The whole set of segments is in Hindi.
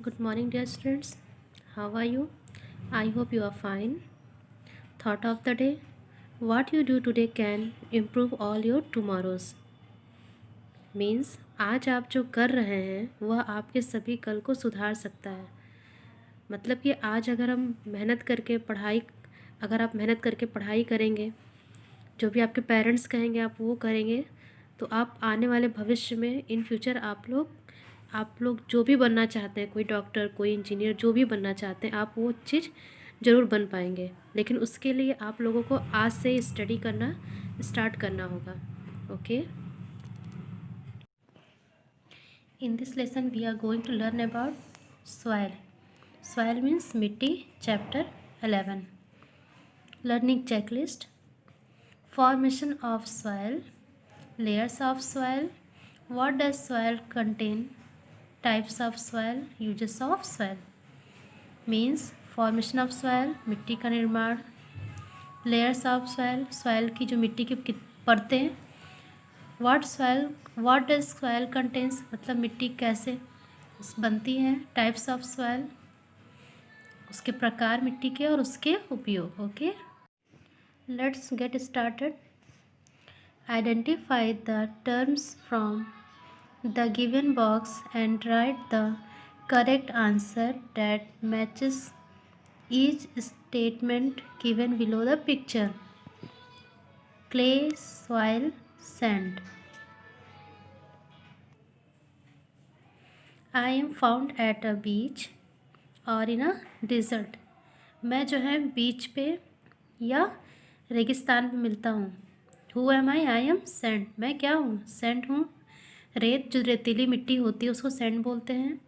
Good morning, dear students. How are you? I hope you are fine. Thought of the day: what you do today can improve all your tomorrows. Means आज आप जो कर रहे हैं वह आपके सभी कल को सुधार सकता है। मतलब कि आज अगर आप मेहनत करके पढ़ाई करेंगे, जो भी आपके पेरेंट्स कहेंगे आप वो करेंगे, तो आप आने वाले भविष्य में इन फ्यूचर आप लोग जो भी बनना चाहते हैं, कोई डॉक्टर, कोई इंजीनियर, जो भी बनना चाहते हैं, आप वो चीज़ ज़रूर बन पाएंगे। लेकिन उसके लिए आप लोगों को आज से स्टडी करना स्टार्ट करना होगा। Okay, in this lesson we are going to learn about soil. Soil means मिट्टी, chapter 11। Learning checklist: formation of soil, layers of soil, what does soil contain, types of soil, uses of soil। Means formation of soil, मिट्टी का निर्माण, लेयर्स ऑफ सॉयल, सॉयल की जो मिट्टी की परतें हैं, व्हाट डज सॉयल कंटेन्स, मतलब मिट्टी कैसे बनती है, टाइप्स ऑफ सॉयल, उसके प्रकार मिट्टी के और उसके उपयोग। Okay, let's get started. Identify the terms from the given box and write the correct answer that matches each statement given below the picture. Clay, soil, sand. I am found at a beach or in a desert. मैं जो है बीच पे या रेगिस्तान में मिलता हूँ। Who am I? I am sand. मैं क्या हूँ? सैंड हूँ। रेत, जो रेतीली मिट्टी होती है उसको सैंड बोलते हैं।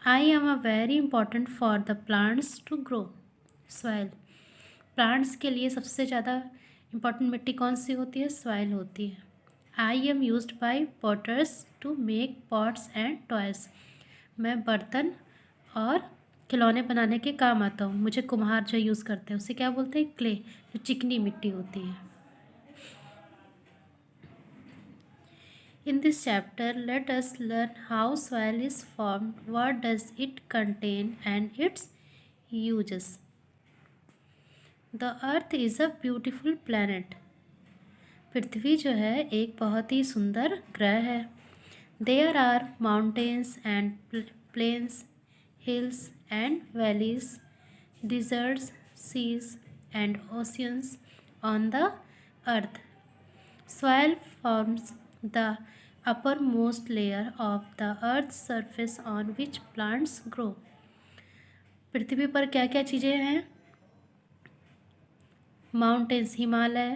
I am a very important for the plants to grow. Soil, plants के लिए सबसे ज़्यादा इम्पॉर्टेंट मिट्टी कौन सी होती है? सॉइल होती है। I am used by potters to make pots and toys. मैं बर्तन और खिलौने बनाने के काम आता हूँ। मुझे कुम्हार जो यूज़ करते हैं उसे क्या बोलते हैं? क्ले, जो चिकनी मिट्टी होती है। In this chapter, let us learn how soil is formed, what does it contain, and its uses. The earth is a beautiful planet. पृथ्वी जो है एक बहुत ही सुंदर ग्रह है। There are mountains and plains, hills and valleys, deserts, seas and oceans on the earth. Soil forms the uppermost layer of the earth's surface on which plants grow. पृथ्वी पर क्या क्या चीज़ें हैं? माउंटेन्स, हिमालय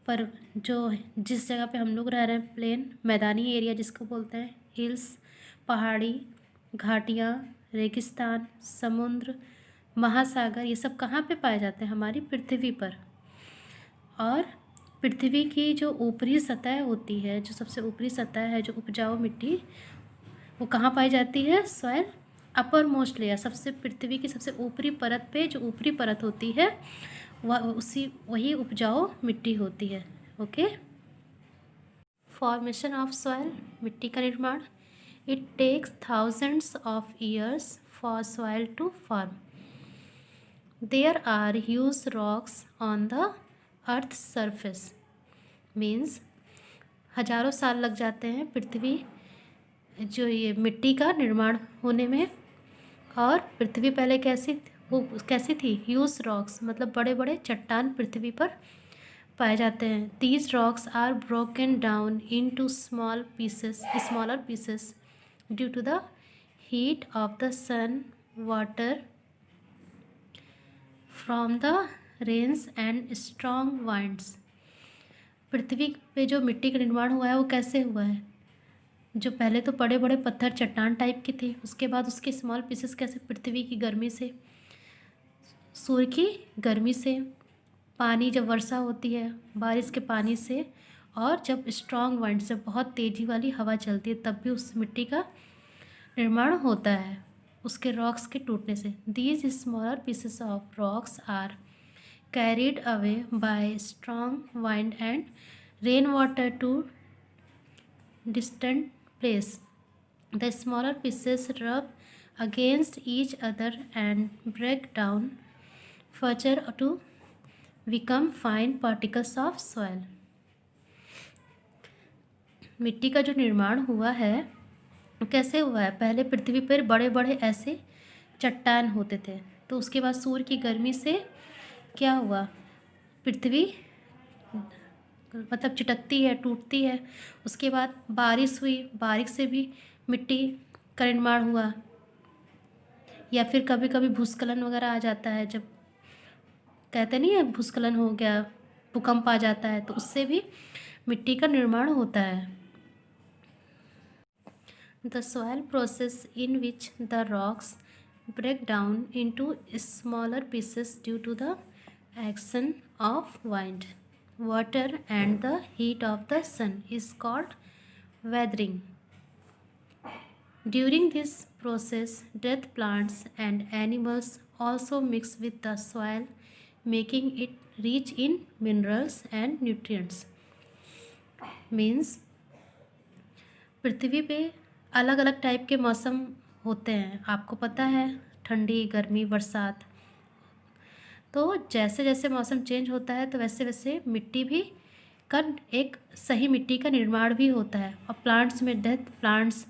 पर जो जिस जगह पे हम लोग रह रहे हैं, प्लेन, मैदानी एरिया जिसको बोलते हैं, हिल्स, पहाड़ी, घाटियाँ, रेगिस्तान, समुद्र, महासागर, ये सब कहाँ पे पाए जाते हैं? हमारी पृथ्वी पर। और पृथ्वी की जो ऊपरी सतह होती है, जो सबसे ऊपरी सतह है, जो उपजाऊ मिट्टी, वो कहाँ पाई जाती है? सॉइल अपर मोस्ट लेयर, सबसे पृथ्वी की सबसे ऊपरी परत पे जो ऊपरी परत होती है वही उपजाऊ मिट्टी होती है। ओके, फॉर्मेशन ऑफ सॉइल, मिट्टी का निर्माण। It takes thousands of years for soil to form. There are huge rocks on the earth surface. Means हजारों साल लग जाते हैं पृथ्वी जो ये मिट्टी का निर्माण होने में। और पृथ्वी पहले कैसी थी? ह्यूज रॉक्स, मतलब बड़े बड़े चट्टान पृथ्वी पर पाए जाते हैं। These rocks are broken down into smaller pieces due to the heat of the sun, water from the rains and strong winds. पृथ्वी पे जो मिट्टी का निर्माण हुआ है वो कैसे हुआ है? जो पहले तो बड़े बड़े पत्थर चट्टान टाइप के थे, उसके बाद उसके स्मॉल पीसेस कैसे? पृथ्वी की गर्मी से, सूर्य की गर्मी से, पानी जब वर्षा होती है बारिश के पानी से, और जब स्ट्रॉन्ग वाइंड से बहुत तेज़ी वाली हवा चलती है तब भी उस मिट्टी का निर्माण होता है उसके रॉक्स के टूटने से। These smaller pieces of rocks are carried away by strong wind and rainwater to distant place. The smaller pieces rub against each other and break down further to become fine particles of soil. मिट्टी का जो निर्माण हुआ है कैसे हुआ है? पहले पृथ्वी पर बड़े बड़े ऐसे चट्टान होते थे, तो उसके बाद सूर्य की गर्मी से क्या हुआ, पृथ्वी मतलब चिटकती है, टूटती है। उसके बाद बारिश हुई, बारिश से भी मिट्टी का निर्माण हुआ। या फिर कभी कभी भूस्खलन वगैरह आ जाता है, जब कहते नहीं है भूस्खलन हो गया, भूकंप आ जाता है, तो उससे भी मिट्टी का निर्माण होता है। The soil process in which the rocks break down into smaller pieces due to the action of wind, water and the heat of the sun is called weathering. During this process, dead plants and animals also mix with the soil, making it rich in minerals and nutrients. Means पृथ्वी पे अलग अलग टाइप के मौसम होते हैं, आपको पता है, ठंडी, गर्मी, बरसात। तो जैसे जैसे मौसम चेंज होता है तो वैसे वैसे मिट्टी भी का एक सही मिट्टी का निर्माण भी होता है। और प्लांट्स में डेथ प्लांट्स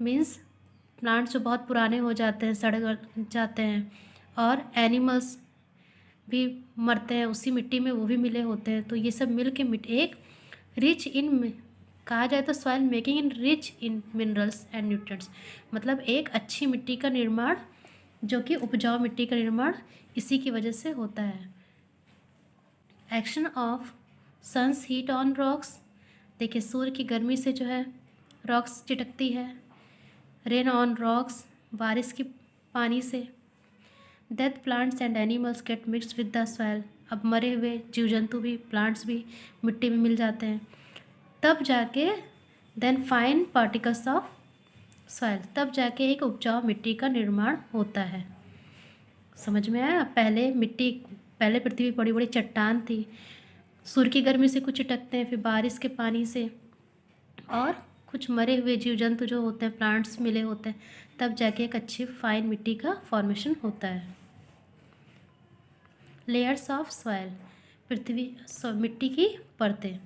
मीन्स प्लांट्स जो बहुत पुराने हो जाते हैं, सड़ जाते हैं, और एनिमल्स भी मरते हैं उसी मिट्टी में, वो भी मिले होते हैं। तो ये सब मिल के मिट्टी एक रिच इन, कहा जाए तो soil making in rich in minerals and nutrients, मतलब एक अच्छी मिट्टी का निर्माण, जो कि उपजाऊ मिट्टी का निर्माण इसी की वजह से होता है। Action of sun's heat on rocks, देखिए सूर्य की गर्मी से जो है रॉक्स चिटकती है। रेन ऑन रॉक्स, बारिश की पानी से। Death plants and animals get mixed with the soil, अब मरे हुए जीव जंतु भी, प्लांट्स भी मिट्टी में मिल जाते हैं। तब जाके then fine particles of soil, तब जाके एक उपजाऊ मिट्टी का निर्माण होता है। समझ में आया? पहले पृथ्वी बड़ी बड़ी चट्टान थी, सूर्य की गर्मी से कुछ चिटकते हैं, फिर बारिश के पानी से, और कुछ मरे हुए जीव जंतु जो होते हैं, प्लांट्स मिले होते हैं, तब जाके एक अच्छी फाइन मिट्टी का फॉर्मेशन होता है। लेयर्स ऑफ सॉइल, मिट्टी की परतें।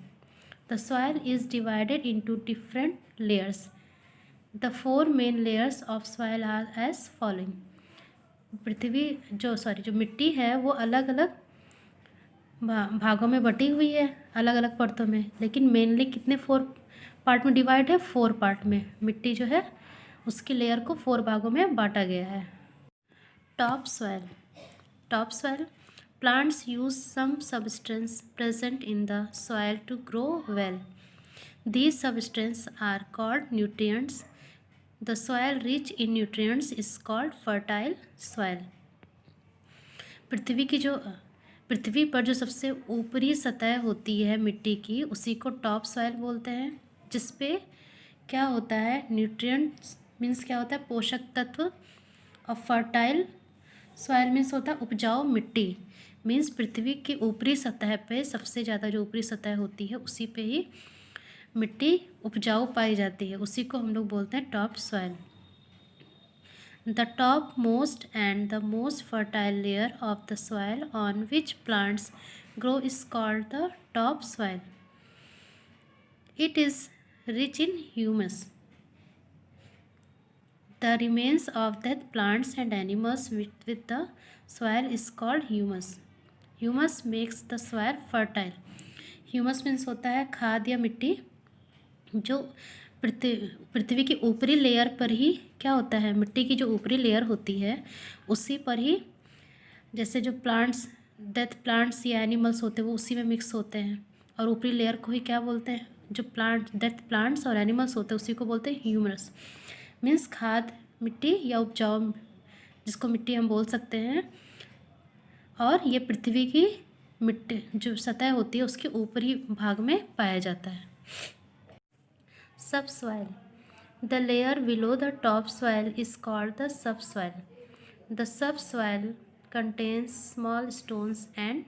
The soil is divided into different layers. The 4 main layers of soil are as following. जो मिट्टी है वो अलग अलग भागों में बटी हुई है, अलग अलग परतों में, लेकिन मेनली कितने 4 पार्ट में डिवाइड है? 4 पार्ट में मिट्टी जो है उसके लेयर को 4 भागों में बांटा गया है। Top soil plants use some substance present in the soil to grow well. These substances are called nutrients. The soil rich in nutrients is called fertile soil. पृथ्वी पर जो सबसे ऊपरी सतह होती है मिट्टी की, उसी को टॉप सॉइल बोलते हैं, जिसपे क्या होता है? न्यूट्रिएंट्स मीन्स क्या होता है? पोषक तत्व। और फर्टाइल सॉइल मीन्स होता है उपजाऊ मिट्टी। मीन्स पृथ्वी की ऊपरी सतह पे, सबसे ज़्यादा जो ऊपरी सतह होती है उसी पे ही मिट्टी उपजाऊ पाई जाती है, उसी को हम लोग बोलते हैं top soil. The top most and the most fertile layer of the soil on which plants grow is called the top soil. It is rich in humus. The remains of dead plants and animals with the soil is called humus. Humus makes the soil fertile. Humus means होता है खाद या मिट्टी, जो पृथ्वी की ऊपरी लेयर पर ही क्या होता है? मिट्टी की जो ऊपरी लेयर होती है उसी पर ही, जैसे जो प्लांट्स, डेथ प्लांट्स या एनिमल्स होते हैं वो उसी में मिक्स होते हैं, और ऊपरी लेयर को ही क्या बोलते हैं? जो डेथ प्लांट्स और एनिमल्स होते हैं उसी को बोलते हैं ह्यूमस. मीन्स खाद मिट्टी या उपजाऊ, जिसको मिट्टी हम बोल सकते हैं, और ये पृथ्वी की मिट्टी जो सतह होती है उसके ऊपरी भाग में पाया जाता है. Sub soil. The layer below the top soil is called the sub soil. The sub soil contains small stones and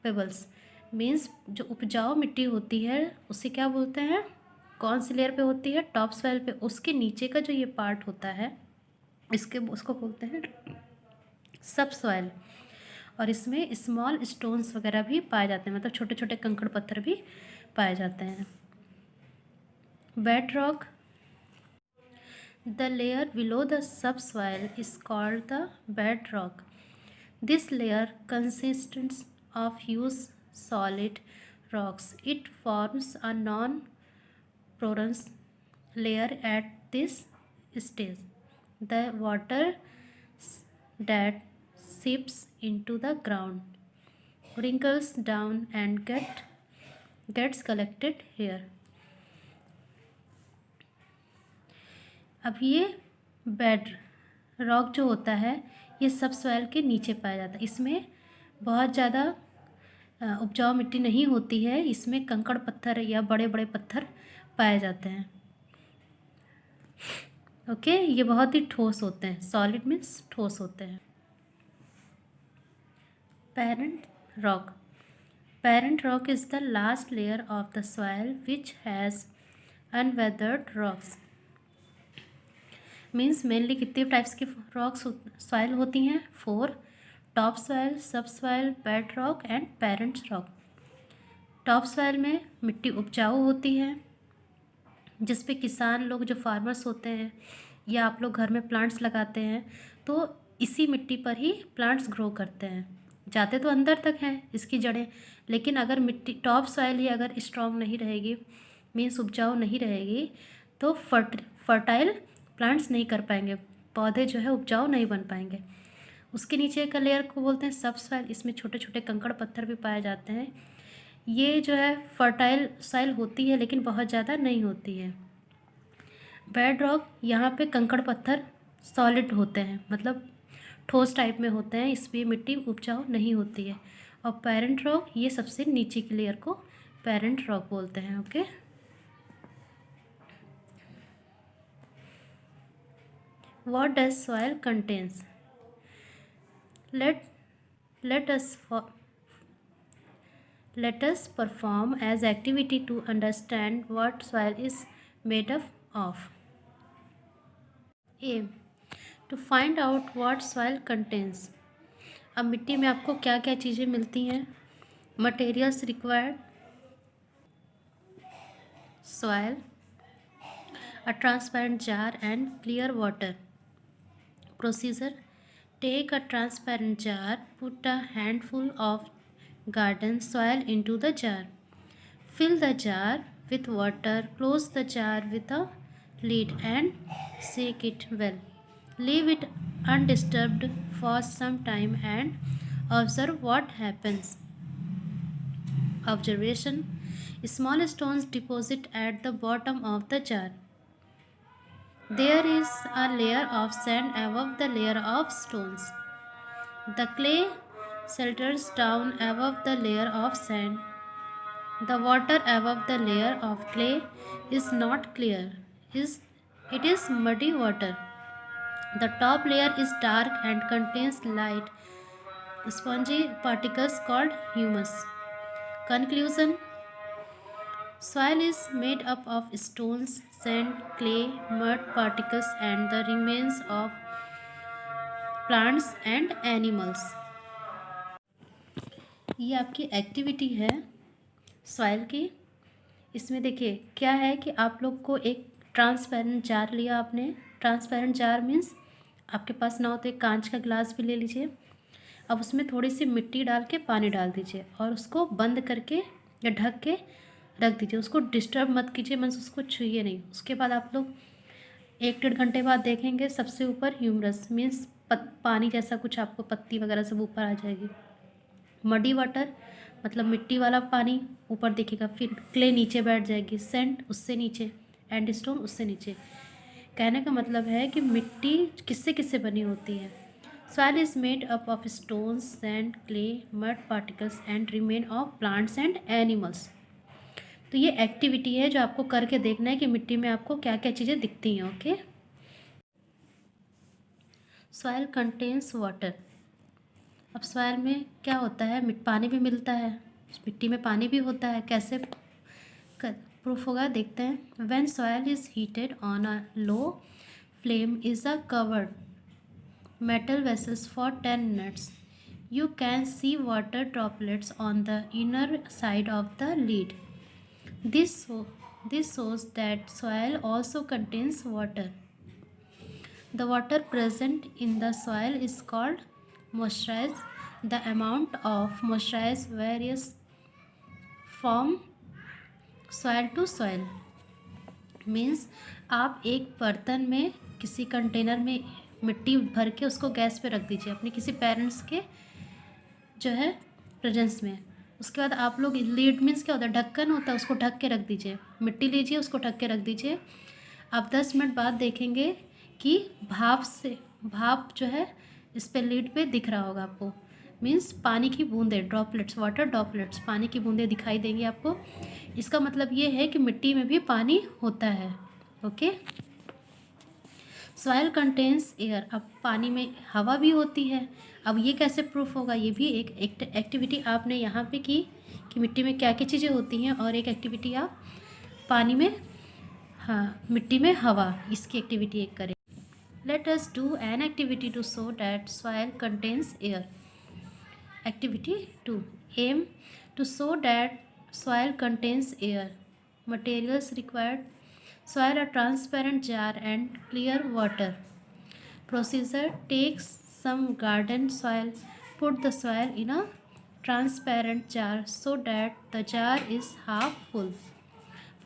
pebbles. Means जो उपजाऊ मिट्टी होती है उसे क्या बोलते हैं? कौन सी लेयर पे होती है? टॉप सॉइल पे। उसके नीचे का जो ये पार्ट होता है उसको बोलते हैं सब सॉइल। और इसमें स्मॉल स्टोन्स वगैरह भी पाए जाते हैं, मतलब छोटे छोटे कंकड़ पत्थर भी पाए जाते हैं। Bed rock, the layer below the sub soil is called the bed rock. This layer consists of huge solid rocks. It forms a non-porous layer at this stage. The water that seeps into the ground wrinkles down and gets collected here. अब ये बेड रॉक जो होता है ये सब सॉइल के नीचे पाया जाता है। इसमें बहुत ज़्यादा उपजाऊ मिट्टी नहीं होती है, इसमें कंकड़ पत्थर या बड़े बड़े पत्थर पाए जाते हैं। ओके, ये बहुत ही ठोस होते हैं। सॉलिड मीन्स ठोस होते हैं। Parent rock, parent rock is the last layer of the soil which has unweathered rocks. Means mainly कितने टाइप्स की रॉक्स सॉइल होती हैं? 4। Top soil, sub soil, bed rock and parent rock. Top soil में मिट्टी उपजाऊ होती है, जिस पे किसान लोग जो फार्मर्स होते हैं या आप लोग घर में प्लांट्स लगाते हैं तो इसी मिट्टी पर ही प्लांट्स ग्रो करते हैं। जाते तो अंदर तक हैं इसकी जड़ें, लेकिन अगर मिट्टी टॉप सॉइल ही अगर स्ट्रॉन्ग नहीं रहेगी, मीन्स उपजाऊ नहीं रहेगी, तो फर्टाइल प्लांट्स नहीं कर पाएंगे, पौधे जो है उपजाऊ नहीं बन पाएंगे। उसके नीचे का लेयर को बोलते हैं सब सॉइल। इसमें छोटे छोटे कंकड़ पत्थर भी पाए जाते हैं। ये जो है फर्टाइल सॉइल होती है लेकिन बहुत ज़्यादा नहीं होती है। बेड रॉक, यहाँ पे कंकड़ पत्थर सॉलिड होते हैं, मतलब ठोस टाइप में होते हैं, इसमें मिट्टी उपजाऊ नहीं होती है। और पेरेंट रॉक, ये सबसे नीचे की लेयर को पेरेंट रॉक बोलते हैं। Okay, what does soil contains? Let us perform as activity to understand what soil is made up of. A, to find out what soil contains. अब मिट्टी में आपको क्या क्या चीज़ें मिलती हैं? Materials required: soil, a transparent jar and clear water. Procedure: take a transparent jar, put a handful of garden soil into the jar. Fill the jar with water, close the jar with a lid and shake it well. Leave it undisturbed for some time and observe what happens. Observation: small stones deposit at the bottom of the jar. There is a layer of sand above the layer of stones. The clay shelters down above the layer of sand. The water above the layer of clay is not clear. It is muddy water. The top layer is dark and contains light, spongy particles called humus. Conclusion: soil is made up of stones, sand, clay, mud particles and the remains of plants and animals. ये आपकी एक्टिविटी है सॉइल की। इसमें देखिए क्या है कि आप लोग को एक ट्रांसपेरेंट जार लिया आपने। ट्रांसपेरेंट जार मीन्स आपके पास ना हो तो एक कांच का गिलास भी ले लीजिए। अब उसमें थोड़ी सी मिट्टी डाल के पानी डाल दीजिए और उसको बंद करके या ढक के रख दीजिए। उसको डिस्टर्ब मत कीजिए, मीन्स उसको छूइए नहीं। उसके बाद आप लोग 1-1.5 घंटे बाद देखेंगे सबसे ऊपर ह्यूमरस मीन्स पानी जैसा कुछ आपको पत्ती वगैरह सब ऊपर आ जाएगी। मडी वाटर मतलब मिट्टी वाला पानी ऊपर दिखेगा। फिर क्ले नीचे बैठ जाएगी, सैंड उससे नीचे, एंड स्टोन उससे नीचे। कहने का मतलब है कि मिट्टी किससे किससे बनी होती है। Soil is made up of stones, sand, clay, mud particles and remain of plants and animals. तो ये एक्टिविटी है जो आपको करके देखना है कि मिट्टी में आपको क्या क्या चीज़ें दिखती हैं। Okay, soil contains water. अब सॉइल में क्या होता है, पानी भी मिलता है। मिट्टी में पानी भी होता है। कैसे प्रूफ होगा, देखते हैं। When soil is heated on a low flame is a covered metal vessels for 10 minutes. You can see water droplets on the inner side of the lid. This, this shows that soil also contains water. The water present in the soil is called moisture. The amount of moisture varies from soil to soil. Means आप एक बर्तन में किसी कंटेनर में मिट्टी भर के उसको गैस पे रख दीजिए अपने किसी पेरेंट्स के जो है प्रेजेंस में। उसके बाद आप लोग लीड मीन्स क्या होता है, ढक्कन होता है, उसको ढक के रख दीजिए। मिट्टी लीजिए, उसको ढक के रख दीजिए। आप 10 मिनट बाद देखेंगे कि भाप जो है इस पे लीड पे दिख रहा होगा आपको। मीन्स पानी की बूंदें, ड्रॉपलेट्स, वाटर ड्रॉपलेट्स, पानी की बूंदें दिखाई देंगी आपको। इसका मतलब ये है कि मिट्टी में भी पानी होता है। ओके। सॉयल कंटेन्स एयर, अब पानी में हवा भी होती है। अब ये कैसे प्रूफ होगा, ये भी एक एक्टिविटी आपने यहाँ पे की कि मिट्टी में क्या क्या चीज़ें होती हैं, और एक एक्टिविटी आप पानी में, हाँ, मिट्टी में हवा, इसकी एक्टिविटी एक करें। Let us do an activity to show that soil contains air. Activity 2. Aim to show that soil contains air. Materials required: soil, a transparent jar, and clear water. Procedure: take some garden soil, put the soil in a transparent jar so that the jar is half full.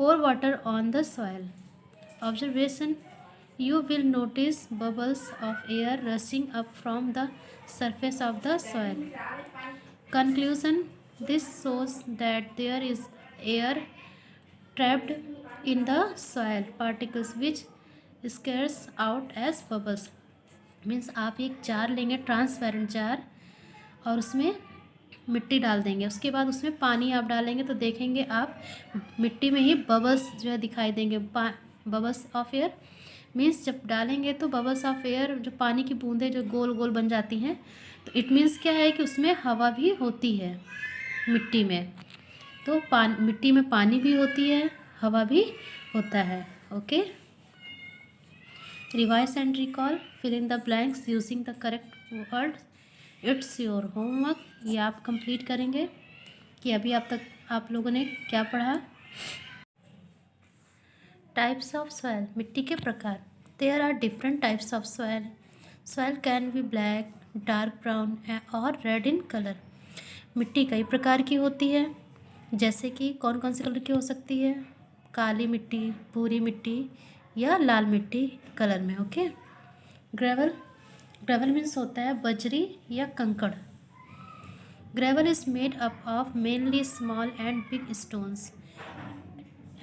Pour water on the soil. Observation: you will notice bubbles of air rushing up from the surface of the soil. Conclusion: this shows that there is air trapped in the soil particles which scares out as bubbles. Means आप एक जार लेंगे, ट्रांसपेरेंट जार, और उसमें मिट्टी डाल देंगे। उसके बाद उसमें पानी आप डालेंगे तो देखेंगे आप मिट्टी में ही बबल्स जो है दिखाई देंगे। बबल्स ऑफ एयर मीन्स जब डालेंगे तो बबल्स ऑफ एयर, जो पानी की बूंदें जो गोल गोल बन जाती हैं, तो इट मीन्स क्या है कि उसमें हवा भी होती है मिट्टी में। तो मिट्टी में पानी भी होती है, हवा भी होता है। Okay. Revise and recall, fill in the blanks using the correct word. It's your homework. ये आप कंप्लीट करेंगे कि अभी आप तक आप लोगों ने क्या पढ़ा। टाइप्स ऑफ सॉयल, मिट्टी के प्रकार। There are different types of soil. Soil can be black, dark brown और रेड इन कलर। मिट्टी कई प्रकार की होती है, जैसे कि कौन कौन से कलर की हो सकती है? काली मिट्टी, भूरी मिट्टी या लाल मिट्टी कलर में। ओके। ग्रेवल, ग्रेवल मीन्स होता है बजरी या कंकड़। Gravel is made up of mainly small and big stones.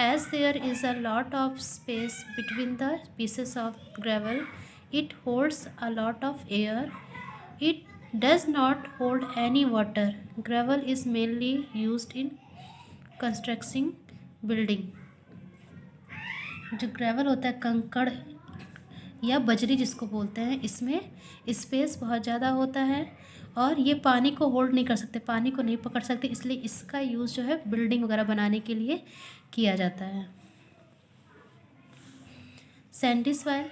As there is a lot of space between the pieces of gravel, it holds a lot of air. It does not hold any water. Gravel is mainly used in constructing building. जो ग्रेवल होता है, कंकड़ या बजरी जिसको बोलते हैं, इसमें स्पेस बहुत ज़्यादा होता है और ये पानी को होल्ड नहीं कर सकते, पानी को नहीं पकड़ सकते, इसलिए इसका यूज़ जो है बिल्डिंग वगैरह बनाने के लिए किया जाता है। Sandy soil,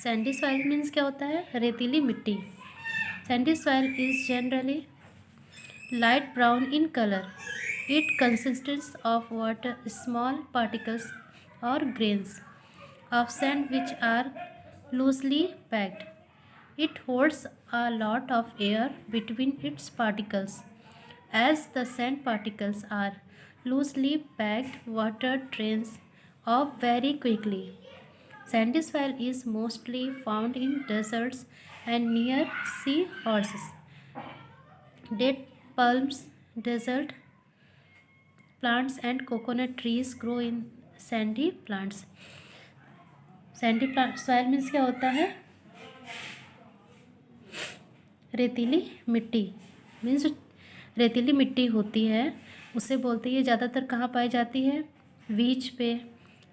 Sandy soil means क्या होता है? रेतीली मिट्टी। Sandy soil is generally light brown in colour. It consists of water, small particles और grains of sand which are loosely packed. It holds a lot of air between its particles. As the sand particles are loosely packed, water drains off very quickly. Sandy soil is mostly found in deserts and near sea horses. Date palms, desert plants and coconut trees grow in sandy plants. Sandy soil means क्या होता है? रेतीली मिट्टी। मीन्स रेतीली मिट्टी होती है, उसे बोलते हैं। ये ज़्यादातर कहाँ पाई जाती है? बीच पे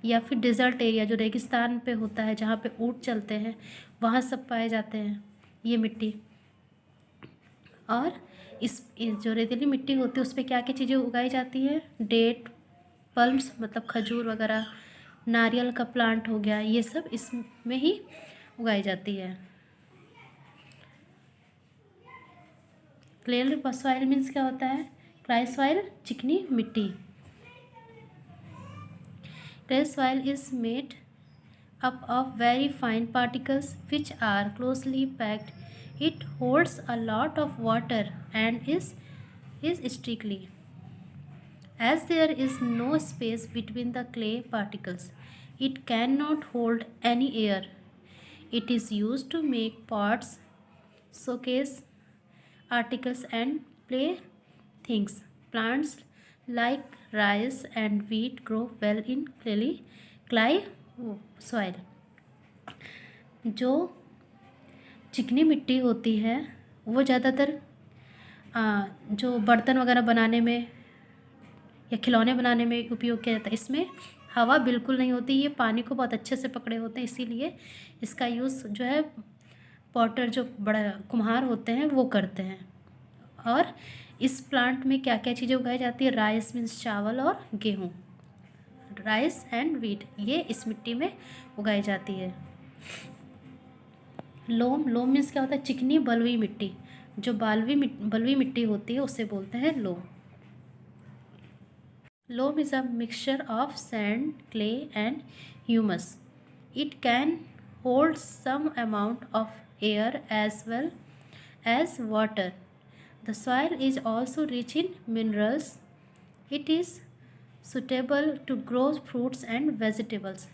या फिर डिज़र्ट एरिया, जो रेगिस्तान पे होता है, जहाँ पे ऊँट चलते हैं, वहाँ सब पाए जाते हैं ये मिट्टी। और इस जो रेतीली मिट्टी होती है उस पर क्या क्या चीज़ें उगाई जाती है? डेट पल्म्स मतलब खजूर वगैरह, नारियल का प्लांट हो गया, ये सब इसमें ही उगाई जाती है। क्ले सॉइल मीन्स क्या होता है? क्ले सॉइल चिकनी मिट्टी। Clay soil is made up of very fine particles which are closely packed. It holds a lot of water and is sticky. As there is no space between the clay particles, it cannot hold any air. It is used to make pots, showcase articles, and play things. Plants like rice and wheat grow well in clay soil. जो चिकनी मिट्टी होती है वो ज़्यादातर जो बर्तन वगैरह बनाने में या खिलौने बनाने में उपयोग किया जाता है। इसमें हवा बिल्कुल नहीं होती, ये पानी को बहुत अच्छे से पकड़े होते हैं, इसीलिए इसका यूज़ जो है पॉटर जो बड़ा कुम्हार होते हैं वो करते हैं। और इस प्लांट में क्या क्या चीज़ें उगाई जाती है? राइस मीन्स चावल और गेहूँ, राइस एंड वीट, ये इस मिट्टी में उगाई जाती है। लोम मीन्स क्या होता है? चिकनी बलुई मिट्टी, जो बलुई मिट्टी होती है उसे बोलते हैं loam. Loam is a mixture of sand, clay and humus. It can hold some amount of air as well as water. The soil is also rich in minerals. It is suitable to grow fruits and vegetables.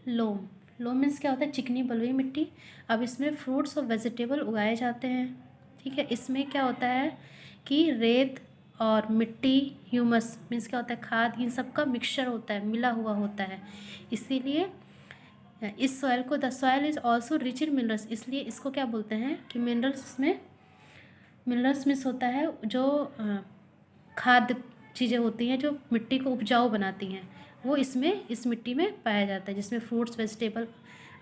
Loam means क्या होता है? चिकनी बलुई मिट्टी। अब इसमें फ्रूट्स और वेजिटेबल उगाए जाते हैं, ठीक है। इसमें क्या होता है कि रेत और मिट्टी, ह्यूमस मीन्स क्या होता है? खाद, इन सब का मिक्सचर होता है, मिला हुआ होता है। इसीलिए इस सॉइल को the soil is also rich in minerals, इसलिए इसको क्या बोलते हैं कि मिनरल्स में, मिनरल्स मीन्स होता है जो खाद चीज़ें होती हैं जो मिट्टी को उपजाऊ बनाती हैं, वो इसमें इस मिट्टी में पाया जाता है, जिसमें फ्रूट्स वेजिटेबल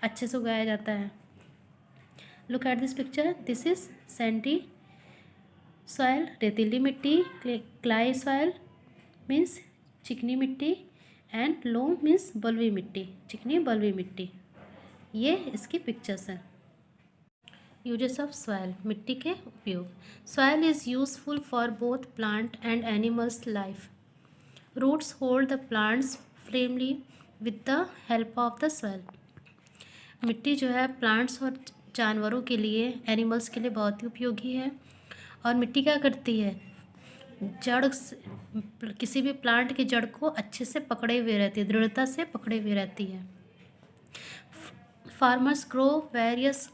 अच्छे से उगाया जाता है। Look at this picture, this is Sandy soil, रेतीली मिट्टी, क्लाई सॉइल मीन्स चिकनी मिट्टी, एंड लोम मीन्स बलुई मिट्टी, चिकनी बलुई मिट्टी। ये इसकी पिक्चर्स हैं। यूजेस ऑफ सॉइल, मिट्टी के उपयोग। Soil is useful for both plant and animals life. Roots hold the plants firmly with the help of the soil. मिट्टी जो है प्लांट्स और जानवरों के लिए, एनिमल्स के लिए बहुत ही उपयोगी है। और मिट्टी क्या करती है? जड़, किसी भी प्लांट की जड़ को अच्छे से पकड़े हुए रहती है, दृढ़ता से पकड़े हुए रहती है। Farmers grow various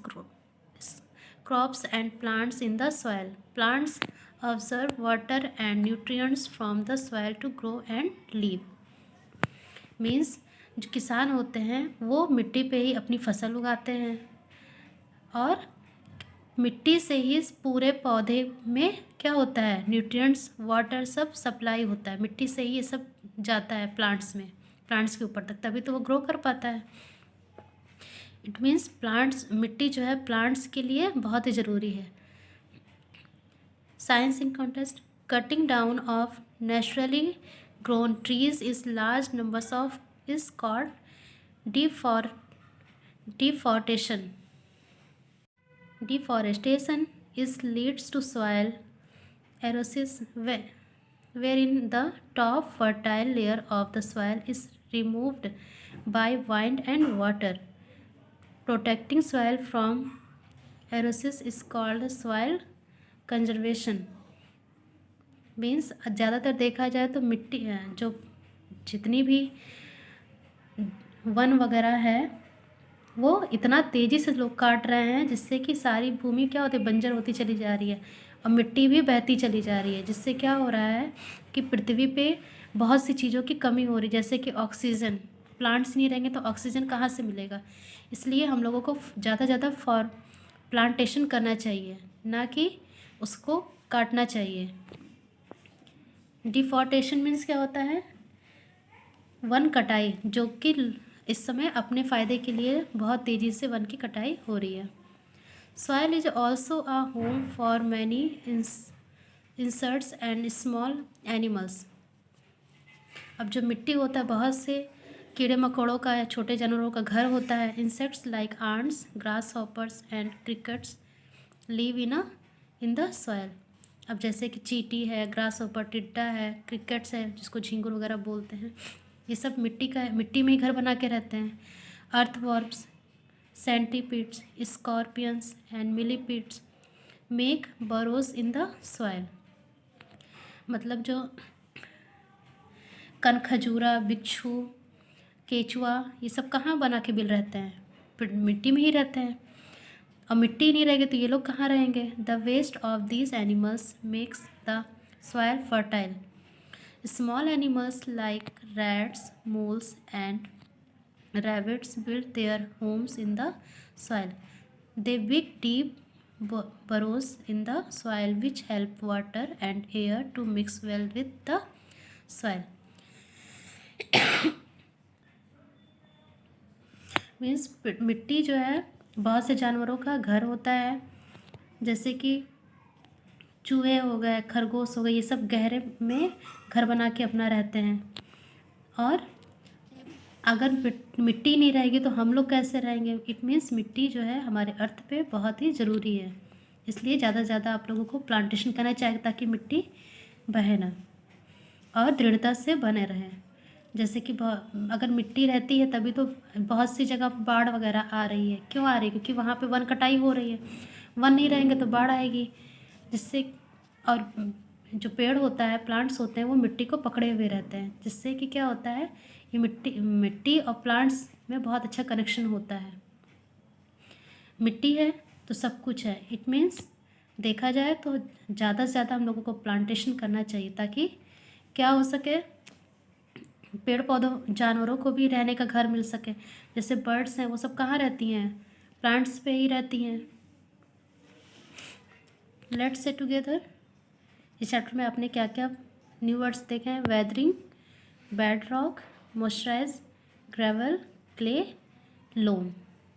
crops and plants in the soil. Plants absorb water and nutrients from the soil to grow and live. Means जो किसान होते हैं वो मिट्टी पे ही अपनी फसल उगाते हैं और मिट्टी से ही पूरे पौधे में क्या होता है? न्यूट्रिएंट्स, वाटर सब सप्लाई होता है, मिट्टी से ही ये सब जाता है प्लांट्स में, प्लांट्स के ऊपर तक, तभी तो वो ग्रो कर पाता है। इट मीन्स प्लांट्स, मिट्टी जो है प्लांट्स के लिए बहुत ही ज़रूरी है। Science in contest, cutting down of naturally grown trees is large numbers of is called deforestation. Deforestation is leads to soil erosion wherein the top fertile layer of the soil is removed by wind and water. Protecting soil from erosion is called soil conservation. Means ज़्यादातर देखा जाए तो मिट्टी जो जितनी भी वन वगैरह है वो इतना तेज़ी से लोग काट रहे हैं जिससे कि सारी भूमि क्या होती है? बंजर होती चली जा रही है और मिट्टी भी बहती चली जा रही है, जिससे क्या हो रहा है कि पृथ्वी पे बहुत सी चीज़ों की कमी हो रही है, जैसे कि ऑक्सीजन। प्लांट्स नहीं रहेंगे तो ऑक्सीजन कहाँ से मिलेगा? इसलिए हम लोगों को ज़्यादा प्लांटेशन करना चाहिए, ना कि उसको काटना चाहिए। डिफॉरेस्टेशन मीन्स क्या होता है? वन कटाई, जो कि इस समय अपने फ़ायदे के लिए बहुत तेज़ी से वन की कटाई हो रही है। Soil is also a home for many insects and small animals. अब जो मिट्टी होता है बहुत से कीड़े मकोड़ों का या छोटे जानवरों का घर होता है। Insects like ants, grasshoppers and crickets live in the soil. अब जैसे कि चींटी है, ग्रास हॉपर टिड्डा है, क्रिकेट्स है जिसको झींगुर वगैरह बोलते हैं, ये सब मिट्टी में ही घर बना के रहते हैं। Earthworms, centipedes, scorpions and millipedes make burrows in the soil. मतलब जो कनखजूरा, बिच्छू, केचुआ, ये सब कहाँ बना के बिल रहते हैं? मिट्टी में ही रहते हैं। और मिट्टी नहीं रहेगी तो ये लोग कहाँ रहेंगे? The waste of these animals makes the soil fertile. Small animals like rats, moles and rabbits build their homes in the soil. They dig deep burrows in the soil which help water and air to mix well with the soil. Means मिट्टी जो है बहुत से जानवरों का घर होता है, जैसे कि चूहे हो गए, खरगोश हो गए, ये सब गहरे में घर बना के अपना रहते हैं। और अगर मिट्टी नहीं रहेगी तो हम लोग कैसे रहेंगे? इट मीन्स मिट्टी जो है हमारे अर्थ पे बहुत ही ज़रूरी है। इसलिए ज़्यादा से ज़्यादा आप लोगों को प्लांटेशन करना चाहिए ताकि मिट्टी बहे ना और दृढ़ता से बने रहें। जैसे कि अगर मिट्टी रहती है तभी तो बहुत सी जगह बाढ़ वगैरह आ रही है। क्यों आ रही है? क्योंकि वहाँ पे वन कटाई हो रही है। वन नहीं रहेंगे तो बाढ़ आएगी, जिससे और जो पेड़ होता है, प्लांट्स होते हैं, वो मिट्टी को पकड़े हुए रहते हैं, जिससे कि क्या होता है, ये मिट्टी और प्लांट्स में बहुत अच्छा कनेक्शन होता है। मिट्टी है तो सब कुछ है। इट मीन्स देखा जाए तो ज़्यादा से ज़्यादा हम लोगों को प्लांटेशन करना चाहिए ताकि क्या हो सके, पेड़ पौधों जानवरों को भी रहने का घर मिल सके। जैसे बर्ड्स हैं वो सब कहाँ रहती हैं? प्लांट्स पे ही रहती हैं। लेट्स से टुगेदर इस चैप्टर में आपने क्या क्या न्यू वर्ड्स देखे हैं? Weathering, bedrock, moisturise, gravel, clay, loam.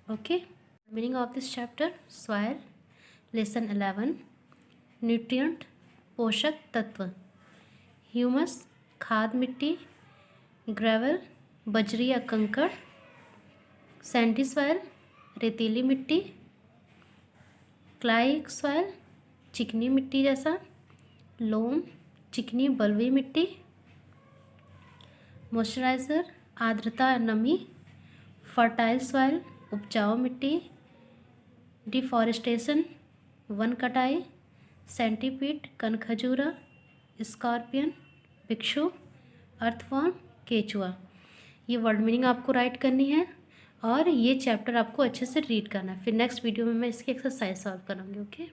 Okay, meaning of this chapter, soil, lesson 11, nutrient पोषक तत्व, ह्यूमस खाद मिट्टी, ग्रेवल बजरी या कंकड़, सैंडी सॉइल रेतीली मिट्टी, क्लाई सॉइल चिकनी मिट्टी जैसा, लोम चिकनी बलुई मिट्टी, मॉइस्चराइज़र आर्द्रता नमी, फर्टाइल सॉइल उपजाऊ मिट्टी, डिफॉरेस्टेशन वन कटाई, सेंटीपीड कनखजूरा, स्कॉर्पियन बिच्छू, अर्थवर्म केचुआ। ये वर्ड मीनिंग आपको राइट करनी है और ये चैप्टर आपको अच्छे से रीड करना है। फिर नेक्स्ट वीडियो में मैं इसकी एक्सरसाइज सॉल्व करूँगी। ओके।